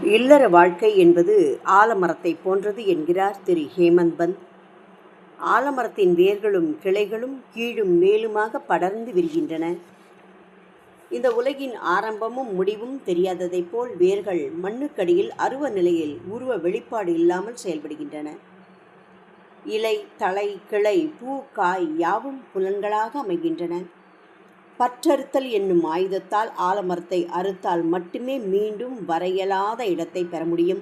இல்லற வாழ்க்கை என்பது ஆலமரத்தை போன்றது என்கிறார் திரு ஹேமந்த் பந்த். ஆலமரத்தின் வேர்களும் கிளைகளும் கீழும் மேலுமாக படர்ந்து விரிகின்றன. இந்த உலகின் ஆரம்பமும் முடிவும் தெரியாததைப் போல் வேர்கள் மண்ணுக்கடியில் அருவ நிலையில் உருவ வெளிப்பாடு இல்லாமல் செயல்படுகின்றன. இலை, தலை, கிளை, பூ, காய் யாவும் புலன்களாக அமைகின்றன. பற்றறுத்தல் என்னும் ஆயுதத்தால் ஆலமரத்தை அறுத்தால் மட்டுமே மீண்டும் வரையலாத இடத்தை பெற முடியும்.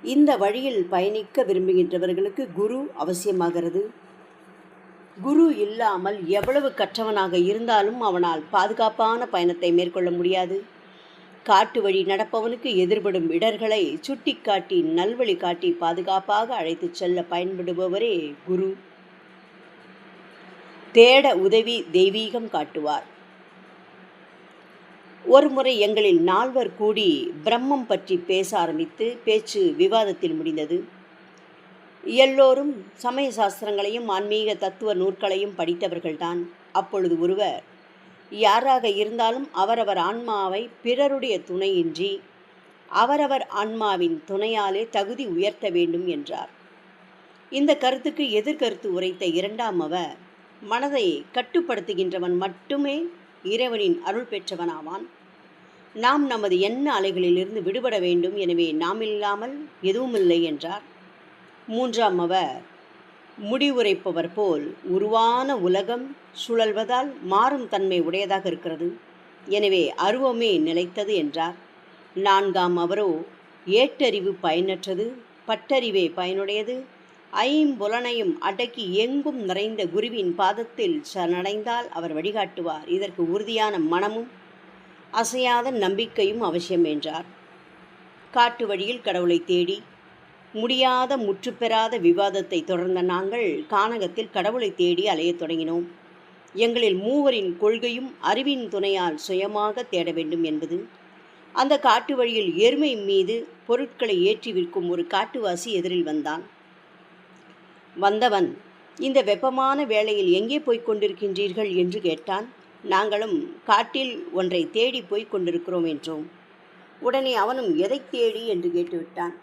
இந்த வழியில் பயணிக்க விரும்புகின்றவர்களுக்கு குரு அவசியமாகிறது. குரு இல்லாமல் எவ்வளவு கற்றவனாக இருந்தாலும் அவனால் பாதுகாப்பான பயணத்தை மேற்கொள்ள முடியாது. காட்டு வழி நடப்பவனுக்கு எதிர்படும் இடர்களை சுட்டி காட்டி நல்வழி காட்டி பாதுகாப்பாக அழைத்து செல்ல பயன்படுபவரே குரு. தேட உதவி தெய்வீகம் காட்டுவார். ஒருமுறை எங்களில் 4 கூடி பிரம்மம் பற்றி பேச ஆரம்பித்து பேச்சு விவாதத்தில் முடிந்தது. எல்லோரும் சமய சாஸ்திரங்களையும் ஆன்மீக தத்துவ நூற்களையும் படித்தவர்கள்தான். அப்பொழுது ஒருவர், யாராக இருந்தாலும் அவரவர் ஆன்மாவை பிறருடைய துணையின்றி அவரவர் ஆன்மாவின் துணையாலே தகுதி உயர்த்த வேண்டும் என்றார். இந்த கருத்துக்கு எதிர்கருத்து உரைத்த 2ஆம் அவர், மனதை கட்டுப்படுத்துகின்றவன் மட்டுமே இறைவனின் அருள் பெற்றவனாவான். நாம் நமது எண்ண அலைகளிலிருந்து விடுபட வேண்டும். எனவே நாம் இல்லாமல் எதுவுமில்லை என்றார். 3ஆம் அவர், முடிவுரைப்பவர் போல் உருவான உலகம் சுழல்வதால் மாறும் தன்மை உடையதாக இருக்கிறது. எனவே அருவமே நிலைத்தது என்றார். 4ஆம் அவரோ, ஏட்டறிவு பயனற்றது, பட்டறிவே பயனுடையது. ஐம்புலனையும் அடக்கி எங்கும் நிறைந்த குருவின் பாதத்தில் சரணடைந்தால் அவர் வழிகாட்டுவார். இதற்கு உறுதியான மனமும் அசையாத நம்பிக்கையும் அவசியம் என்றார். காட்டு வழியில் கடவுளை தேடி முடியாத முற்றுப்பெறாத விவாதத்தை தொடர்ந்த நாங்கள் கானகத்தில் கடவுளை தேடி அலையத் தொடங்கினோம். எங்களில் 3 கொள்கையும் அறிவின் துணையால் சுயமாக தேட வேண்டும் என்பது. அந்த காட்டு வழியில் எருமை மீது பொருட்களை ஏற்றி விற்கும் ஒரு காட்டுவாசி எதிரில் வந்தவன், இந்த வெப்பமான வேளையில் எங்கே போய்க் கொண்டிருக்கின்றீர்கள் என்று கேட்டான். நாங்களும் காட்டில் ஒன்றை தேடி போய்க் கொண்டிருக்கிறோம் என்றோம். உடனே அவனும் எதை தேடி என்று கேட்டுவிட்டான்.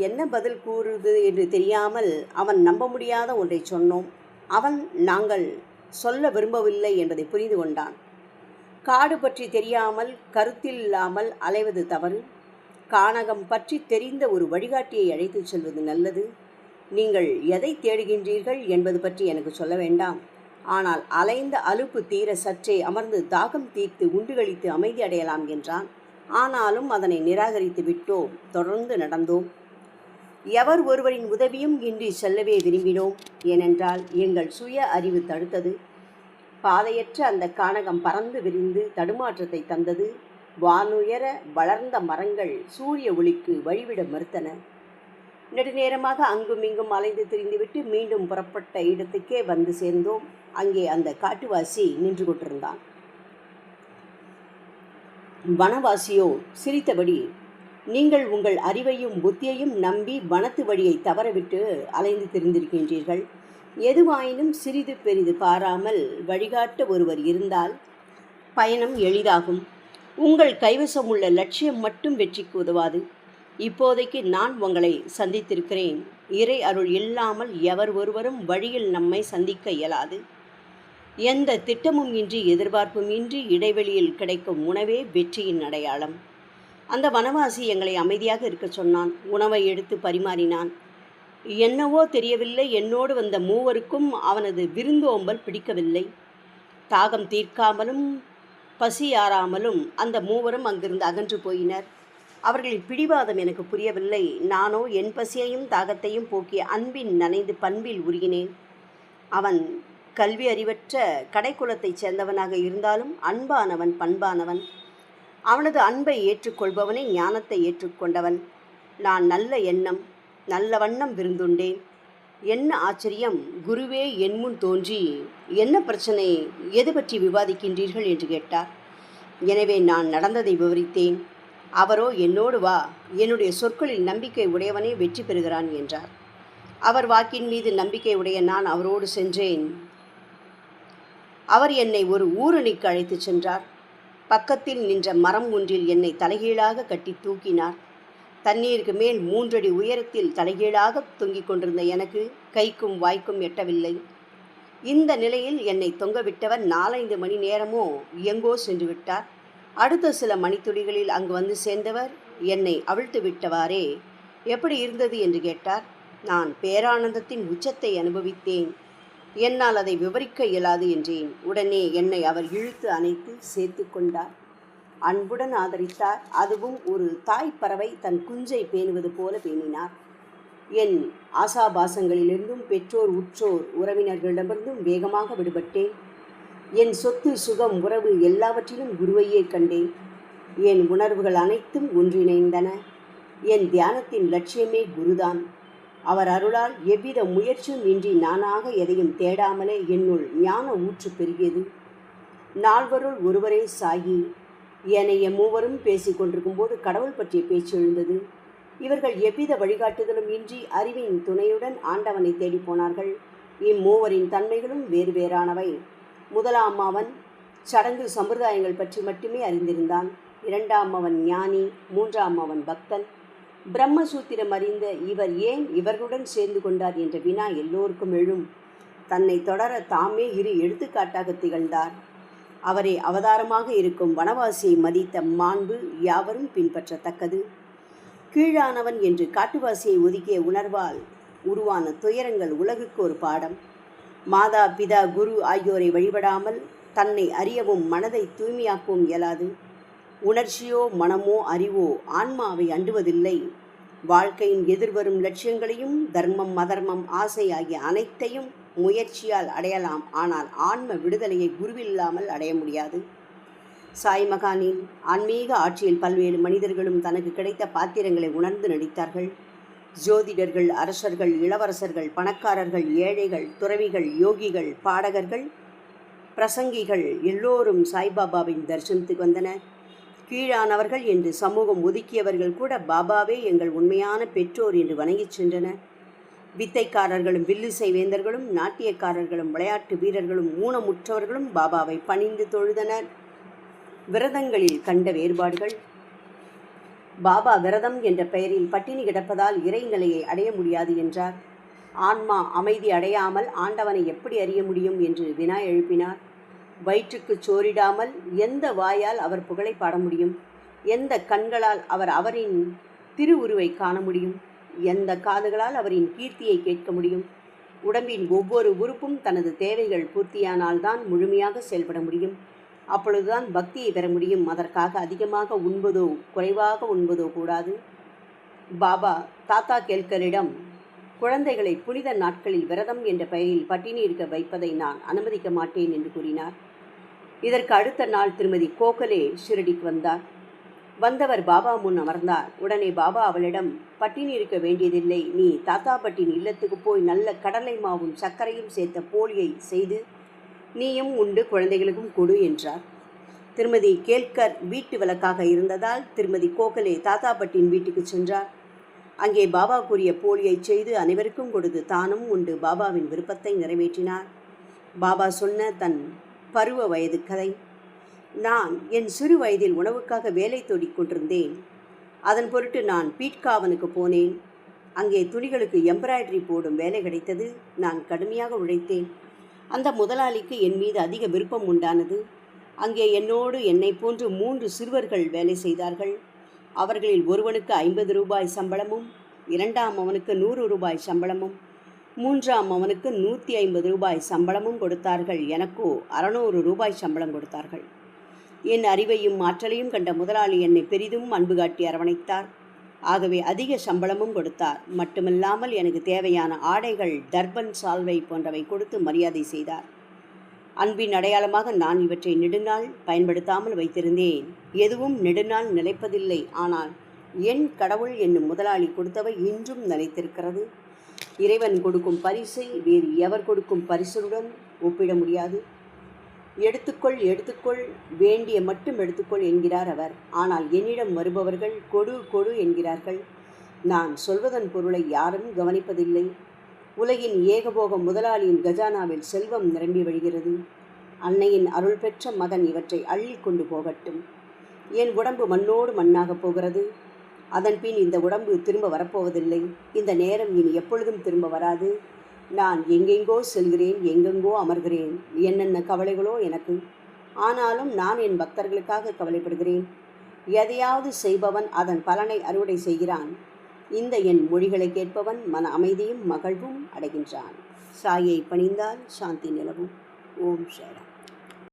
என்ன பதில் கூறுவது என்று தெரியாமல் அவன் நம்ப முடியாத ஒன்றை சொன்னோம். அவன் நாங்கள் சொல்ல விரும்பவில்லை என்பதை புரிந்து கொண்டான். காடு பற்றி தெரியாமல் கருத்தில் இல்லாமல் அலைவது தவறு. கானகம் பற்றி தெரிந்த ஒரு வழிகாட்டியை அழைத்து செல்வது நல்லது. நீங்கள் எதை தேடுகின்றீர்கள் என்பது பற்றி எனக்கு சொல்ல வேண்டாம். ஆனால் அலைந்த அலுப்பு தீர சற்றே அமர்ந்து தாகம் தீர்த்து உண்டு கழித்து அமைதி அடையலாம் என்றான். ஆனாலும் அதனை நிராகரித்து விட்டோம். தொடர்ந்து நடந்தோம். எவர் ஒருவரின் உதவியும் இன்றி செல்லவே விரும்பினோம். ஏனென்றால் எங்கள் சுய அறிவு தடுத்தது. பாதையற்ற அந்த கானகம் பறந்து விரிந்து தடுமாற்றத்தை தந்தது. வானுயர வளர்ந்த மரங்கள் சூரிய ஒளிக்கு வழிவிட மறுத்தன. நெடுநேரமாக அங்குமிங்கும் அலைந்து திரிந்துவிட்டு மீண்டும் புறப்பட்ட இடத்துக்கே வந்து சேர்ந்தோம். அங்கே அந்த காட்டுவாசி நின்று கொண்டிருந்தான். வனவாசியோ சிரித்தபடி, நீங்கள் உங்கள் அறிவையும் புத்தியையும் நம்பி வனத்து வழியை தவறவிட்டு அலைந்து திரிந்திருக்கின்றீர்கள். எதுவாயினும் சிறிது பெரிது பாராமல் வழிகாட்ட ஒருவர் இருந்தால் பயணம் எளிதாகும். உங்கள் கைவசம் உள்ள லட்சியம் மட்டும் வெற்றிக்கு உதவாது. இப்போதைக்கு நான் உங்களை சந்தித்திருக்கிறேன். இறை அருள் இல்லாமல் எவர் ஒருவரும் வழியில் நம்மை சந்திக்க இயலாது. எந்த திட்டமும் இன்றி எதிர்பார்ப்பும் இன்றி இடைவெளியில் கிடைக்கும் உணவே வெற்றியின் அடையாளம். அந்த வனவாசி எங்களை அமைதியாக இருக்க சொன்னான். உணவை எடுத்து பரிமாறினான். என்னவோ தெரியவில்லை, என்னோடு வந்த 3 அவனது விருந்தோம்பல் பிடிக்கவில்லை. தாகம் தீர்க்காமலும் பசியாறாமலும் அந்த 3 அங்கிருந்து அகன்று போயினர். அவர்களின் பிடிவாதம் எனக்கு புரியவில்லை. நானோ என் பசியையும் தாகத்தையும் போக்கிய அன்பின் நனைந்து பண்பில் உருகினேன். அவன் கல்வி அறிவற்ற கடைக்குலத்தைச் சேர்ந்தவனாக இருந்தாலும் அன்பானவன், பண்பானவன். அவனது அன்பை ஏற்றுக்கொள்பவனே ஞானத்தை ஏற்றுக்கொண்டவன். நான் நல்ல எண்ணம் நல்ல வண்ணம் விருந்துண்டேன். என்ன ஆச்சரியம்! குருவே என் முன் தோன்றி, என்ன பிரச்சனை, எது பற்றி விவாதிக்கின்றீர்கள் என்று கேட்டார். எனவே நான் நடந்ததை விவரித்தேன். அவரோ, என்னோடு வா, என்னுடைய சொற்களில் நம்பிக்கை உடையவனே வெற்றி பெறுகிறான் என்றார். அவர் வாக்கின் மீது நம்பிக்கை உடைய நான் அவரோடு சென்றேன். அவர் என்னை ஒரு ஊரணிக்கு அழைத்துச் சென்றார். பக்கத்தில் நின்ற மரம் ஒன்றில் என்னை தலைகீழாக கட்டி தூக்கினார். தண்ணீருக்கு மேல் 3 அடி உயரத்தில் தலைகீழாக தொங்கிக் கொண்டிருந்த எனக்கு கைக்கும் வாய்க்கும் எட்டவில்லை. இந்த நிலையில் என்னை தொங்கவிட்டவர் 4-5 மணி நேரமோ எங்கோ சென்று விட்டார். அடுத்த சில மணித்துளிகளில் அங்கு வந்து சேர்ந்தவர் என்னை அவிழ்த்து விட்டவாறே எப்படி இருந்தது என்று கேட்டார். நான் பேரானந்தத்தின் உச்சத்தை அனுபவித்தேன். என்னால் அதை விவரிக்க இயலாது என்றேன். உடனே என்னை அவர் இழுத்து அணைத்து சேர்த்து கொண்டார். அன்புடன் ஆதரித்தார். அதுவும் ஒரு தாய் பறவை தன் குஞ்சை பேணுவது போல பேணினார். என் ஆசாபாசங்களிலிருந்தும் பெற்றோர் உற்றோர் உறவினர்களிடமிருந்தும் வேகமாக விடுபட்டேன். என் சொத்து சுகம் உறவு எல்லாவற்றிலும் குருவையே கண்டேன். என் உணர்வுகள் அனைத்தும் ஒன்றிணைந்தன. என் தியானத்தின் லட்சியமே குருதான். அவர் அருளால் எவ்வித முயற்சியும் இன்றி நானாக எதையும் தேடாமலே என்னுள் ஞான ஊற்று பெருகியது. நால்வருள் ஒருவரே சாயி. ஏனைய மூவரும் பேசிக் கொண்டிருக்கும் போது கடவுள் பற்றிய பேச்சு எழுந்தது. இவர்கள் எவ்வித வழிகாட்டுதலும் இன்றி அறிவின் துணையுடன் ஆண்டவனை தேடி போனார்கள். இம்மூவரின் தன்மைகளும் வேறு வேறானவை. முதலாம் அவன் சடங்கு சம்பிரதாயங்கள் பற்றி மட்டுமே அறிந்திருந்தான். இரண்டாம் அவன் ஞானி. மூன்றாம் அவன் பக்தன். பிரம்மசூத்திரம் அறிந்த இவர் ஏன் இவர்களுடன் சேர்ந்து கொண்டார் என்ற வினா எல்லோருக்கும் எழும். தன்னை தொடர தாமே இரு எடுத்துக்காட்டாக திகழ்ந்தார். அவரே அவதாரமாக இருக்கும் வனவாசியை மதித்த மாண்பு யாவரும் பின்பற்றத்தக்கது. கீழானவன் என்று காட்டுவாசியை ஒதுக்கிய உணர்வால் உருவான துயரங்கள் உலகுக்கு ஒரு பாடம். மாதா பிதா குரு ஆகியோரை வழிபடாமல் தன்னை அறியவும் மனதை தூய்மையாக்கவும் இயலாது. உணர்ச்சியோ மனமோ அறிவோ ஆன்மாவை அண்டுவதில்லை. வாழ்க்கையின் எதிர்வரும் லட்சியங்களையும் தர்மம் அதர்மம் ஆசை ஆகிய அனைத்தையும் முயற்சியால் அடையலாம். ஆனால் ஆன்ம விடுதலையை குருவில்லாமல் அடைய முடியாது. சாய்மகானின் ஆன்மீக ஆட்சியில் பல்வேறு மனிதர்களும் தனக்கு கிடைத்த பாத்திரங்களை உணர்ந்து நடித்தார்கள். ஜோதிடர்கள், அரசர்கள், இளவரசர்கள், பணக்காரர்கள், ஏழைகள், துறவிகள், யோகிகள், பாடகர்கள், பிரசங்கிகள் எல்லோரும் சாய்பாபாவின் தரிசனத்துக்கு வந்தனர். கீழானவர்கள் என்று சமூகம் ஒதுக்கியவர்கள் கூட பாபாவே எங்கள் உண்மையான பெற்றோர் என்று வணங்கிச் சென்றனர். வித்தைக்காரர்களும் வில்லிசை வேந்தர்களும் நாட்டியக்காரர்களும் விளையாட்டு வீரர்களும் ஊனமுற்றவர்களும் பாபாவை பணிந்து தொழுதனர். விரதங்களில் கண்ட வேறுபாடுகள். பாபா விரதம் என்ற பெயரில் பட்டினி கிடப்பதால் இறைநிலையை அடைய முடியாது என்றார். ஆன்மா அமைதி அடையாமல் ஆண்டவனை எப்படி அறிய முடியும் என்று வினா எழுப்பினார். வயிற்றுக்கு சோறிடாமல் எந்த வாயால் அவர் புகழை பாட முடியும்? எந்த கண்களால் அவரின் திருவுருவை காண முடியும்? எந்த காதுகளால் அவரின் கீர்த்தியை கேட்க முடியும்? உடம்பின் ஒவ்வொரு உறுப்பும் தனது தேவைகள் பூர்த்தியானால்தான் முழுமையாக செயல்பட முடியும். அப்பொழுதுதான் பக்தியை பெற முடியும். அதற்காக அதிகமாக உண்பதோ குறைவாக உண்பதோ கூடாது. பாபா தாத்தா கேல்கரிடம் குழந்தைகளை புனித நாட்களில் விரதம் என்ற பெயரில் பட்டினி இருக்க வைப்பதை நான் அனுமதிக்க மாட்டேன் என்று கூறினார். இதற்கு அடுத்த நாள் திருமதி கோகலே ஷிரடிக்கு வந்தார். வந்தவர் பாபா முன் அமர்ந்தார். உடனே பாபா அவளிடம், பட்டினி இருக்க வேண்டியதில்லை, நீ தாத்தா பட்டின் இல்லத்துக்கு போய் நல்ல கடலை மாவும் சர்க்கரையும் சேர்த்த போலியை செய்து நீயும் உண்டு குழந்தைகளுக்கும் கொடு என்றார். திருமதி கேல்கர் வீட்டு விளக்காக இருந்ததால் திருமதி கோகலே தாத்தா பட்டின் வீட்டுக்கு சென்றார். அங்கே பாபா கூறிய போலியை செய்து அனைவருக்கும் கொடுத்து தானும் உண்டு பாபாவின் விருப்பத்தை நிறைவேற்றினார். பாபா சொன்ன தன் பருவ வயது கதை. நான் என் சிறு வயதில் உணவுக்காக வேலை தேடிக் கொண்டிருந்தேன். அதன் பொருட்டு நான் பீட்காவனுக்கு போனேன். அங்கே துணிகளுக்கு எம்ப்ராய்டரி போடும் வேலை கிடைத்தது. நான் கடுமையாக உழைத்தேன். அந்த முதலாளிக்கு என் மீது அதிக விருப்பம் உண்டானது. அங்கே என்னோடு என்னை போன்று 3 சிறுவர்கள் வேலை செய்தார்கள். அவர்களில் ஒருவனுக்கு 50 ரூபாய் சம்பளமும், இரண்டாம் அவனுக்கு 100 ரூபாய் சம்பளமும், மூன்றாம் அவனுக்கு 150 ரூபாய் சம்பளமும் கொடுத்தார்கள். எனக்கோ 600 ரூபாய் சம்பளம் கொடுத்தார்கள். என் அறிவையும் ஆற்றலையும் கண்ட முதலாளி என்னை பெரிதும் அன்பு காட்டி அரவணைத்தார். ஆகவே அதிக சம்பளமும் கொடுத்தார். மட்டுமல்லாமல் எனக்கு தேவையான ஆடைகள், டர்பன், சால்வை போன்றவை கொடுத்து மரியாதை செய்தார். அன்பின் அடையாளமாக நான் இவற்றை நெடுநாள் பயன்படுத்தாமல் வைத்திருந்தேன். எதுவும் நெடுநாள் நிலைப்பதில்லை. ஆனால் என் கடவுள் என்னும் முதலாளி கொடுத்தவை இன்றும் நிலைத்திருக்கிறது. இறைவன் கொடுக்கும் பரிசை வேறு எவர் கொடுக்கும் பரிசுடன் ஒப்பிட முடியாது. எடுத்துக்கொள் எடுத்துக்கொள், வேண்டிய மட்டும் எடுத்துக்கொள் என்கிறார் அவர். ஆனால் என்னிடம் வருபவர்கள் கொடு கொடு என்கிறார்கள். நான் சொல்வதன் பொருளை யாரும் கவனிப்பதில்லை. உலகின் ஏகபோக முதலாளியின் கஜானாவில் செல்வம் நிரம்பி வழிகிறது. அன்னையின் அருள் பெற்ற மகன் இவற்றை அள்ளி கொண்டு போகட்டும். என் உடம்பு மண்ணோடு மண்ணாகப் போகிறது. அதன்பின் இந்த உடம்பு திரும்ப வரப்போவதில்லை. இந்த நேரம் இனி எப்பொழுதும் திரும்ப வராது. நான் எங்கெங்கோ செல்கிறேன், எங்கெங்கோ அமர்கிறேன். என்னென்ன கவலைகளோ எனக்கு. ஆனாலும் நான் என் பக்தர்களுக்காக கவலைப்படுகிறேன். எதையாவது செய்பவன் அதன் பலனை அறுவடை செய்கிறான். இந்த என் மொழிகளை கேட்பவன் மன அமைதியும் மகிழ்வும் அடைகின்றான். சாயை பணிந்தால் சாந்தி நிலவும். ஓம் சாய்ராம்.